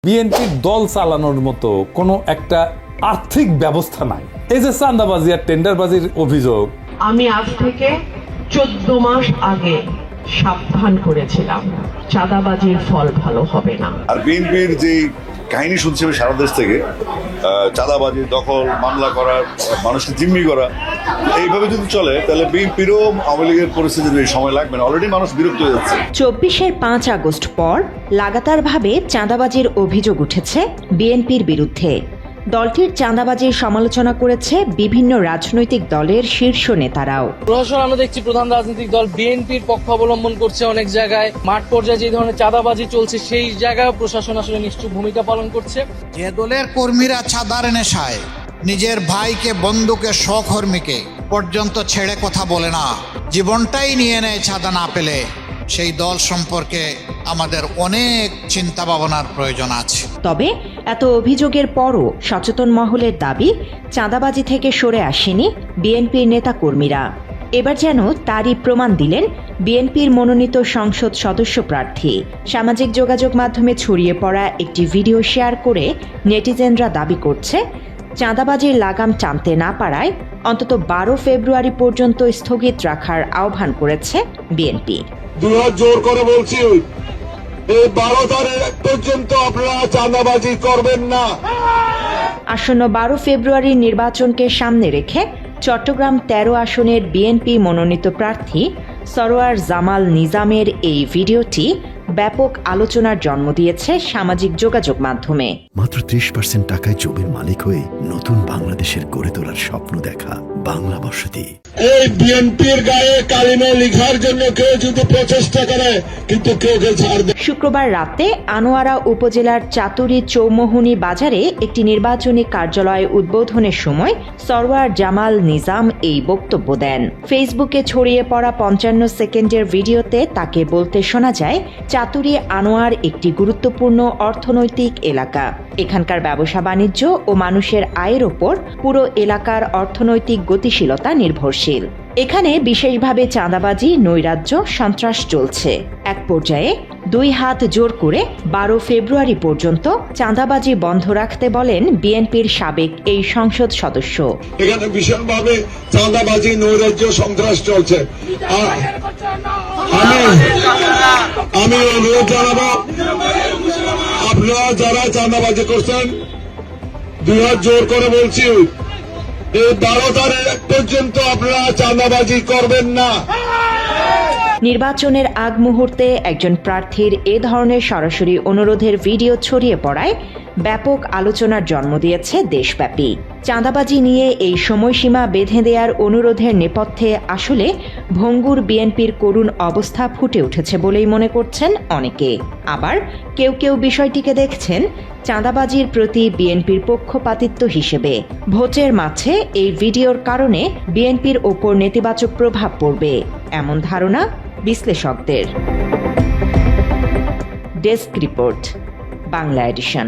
বিএনপির দল চালানোর মতো কোনো একটা আর্থিক ব্যবস্থা নাই। এই যে চাঁদাবাজি আর টেন্ডারবাজির অভিযোগ, আমি আজ থেকে 14 মাস আগে সাবধান করেছিলাম চাঁদাবাজির ফল ভালো হবে না। আর বিএনপির যে কাহিনী শুনছি সারা দেশ থেকে, চাঁদাবাজি, দখল, মামলা করা, মানুষকে জিম্মি করা, এইভাবে যদি চলে তাহলে বিএনপিরও আওয়ামী লীগের পরিস্থিতির সময় লাগবে না। অলরেডি মানুষ বিরক্ত হয়ে যাচ্ছে। 24-এর 5 আগস্ট পর লাগাতারভাবে চাঁদাবাজির অভিযোগ উঠেছে বিএনপির বিরুদ্ধে। দলটির চাঁদাবাজির সমালোচনা করেছে বিভিন্ন রাজনৈতিক দলের শীর্ষ নেতারাও। প্রশাসন আমরা দেখছি প্রধান রাজনৈতিক দল বিএনপির পক্ষ অবলম্বন করছে অনেক জায়গায়। মাঠ পর্যায়ে যে ধরনের চাঁদাবাজি চলছে সেই জায়গায় প্রশাসন আসলে নিশ্চুপ ভূমিকা পালন করছে। যে দলের কর্মীরা চাঁদার নেশায় নিজের ভাইকে, বন্ধুকে, সহকর্মীকে পর্যন্ত ছেড়ে কথা বলে না, জীবনটাই নিয়ে নেয় চাঁদা না পেলে, সেই দল সম্পর্কে আমাদের অনেক চিন্তা ভাবনার প্রয়োজন আছে। তবে এত অভিযোগের পরও সচেতন মহলের দাবি, চাঁদাবাজি থেকে সরে আসেনি বিএনপির নেতাকর্মীরা। এবার যেন তারই প্রমাণ দিলেন বিএনপির মনোনীত সংসদ সদস্য প্রার্থী। সামাজিক যোগাযোগ মাধ্যমে ছড়িয়ে পড়া একটি ভিডিও শেয়ার করে নেটিজেনরা দাবি করছে, চাঁদাবাজির লাগাম টানতে না পারায় অন্তত 12 ফেব্রুয়ারি পর্যন্ত স্থগিত রাখার আহ্বান করেছে বিএনপি। জোর করে বলছি, এই 12 তারিখ পর্যন্ত আপনারা চাঁদাবাজি করবেন না। আসন্ন 12 ফেব্রুয়ারির নির্বাচনকে সামনে রেখে চট্টগ্রাম 13 আসনের বিএনপি মনোনীত প্রার্থী সরোয়ার জামাল নিজামের এই ভিডিওটি ব্যাপক আলোচনার জন্ম দিয়েছে সামাজিক যোগাযোগ মাধ্যমে। মাত্র 30% টাকায় জমির মালিক হয়ে নতুন বাংলাদেশের গড়ে তোলার স্বপ্ন দেখা বাংলা বসতি। এই বিএনপির গায়ে কালিমা লেখার জন্য কেউ যদি প্রচেষ্টা করে, কিন্তু কেউ ছাড় দেবে। শুক্রবার রাতে আনোয়ারা উপজেলার চাতুরী চৌমুহনী বাজারে একটি নির্বাচনী কার্যালয় উদ্বোধনের সময় সরওয়ার জামাল নিজাম এই বক্তব্য দেন। ফেসবুকে ছড়িয়ে পড়া 55 সেকেন্ডের ভিডিওতে তাকে বলতে শোনা যায়, চাতুরী আনোয়ার একটি গুরুত্বপূর্ণ অর্থনৈতিক এলাকা। এখানকার ব্যবসা বাণিজ্য ও মানুষের আয়ের ওপর পুরো এলাকার অর্থনৈতিক গতিশীলতা নির্ভরশীল। এখানে বিশেষভাবে চাঁদাবাজি, নৈরাজ্য, সন্ত্রাস চলছে। এক পর্যায়ে 2 হাত জোর করে 12 ফেব্রুয়ারি পর্যন্ত চাঁদাবাজি বন্ধ রাখতে বলেন বিএনপির সাবেক এই সংসদ সদস্য। এখানে ভীষণভাবে চাঁদাবাজি, নৈরাজ্য, সন্ত্রাস চলছে। আমি অনুরোধ জানাবো, আপনারা যারা চাঁদাবাজি করছেন, 2 হাত জোর করে বলছি, এই 12 তারিখ পর্যন্ত আপনারা চাঁদাবাজি করবেন না। নির্বাচনের আগ মুহূর্তে একজন প্রার্থীর এ ধরনের সরাসরি অনুরোধের ভিডিও ছড়িয়ে পড়ায় ব্যাপক আলোচনার জন্ম দিয়েছে দেশব্যাপী। চাঁদাবাজি নিয়ে এই সময়সীমা বেঁধে দেওয়ার অনুরোধের নেপথ্যে আসলে ভঙ্গুর বিএনপির করুণ অবস্থা ফুটে উঠেছে বলেই মনে করছেন অনেকে। আবার কেউ কেউ বিষয়টিকে দেখছেন চাঁদাবাজির প্রতি বিএনপির পক্ষপাতিত্ব হিসেবে। ভোটের মাঝে এই ভিডিওর কারণে বিএনপির ওপর নেতিবাচক প্রভাব পড়বে, এমন ধারণা বিশ্লেষকদের। Desk report, Bangla addition.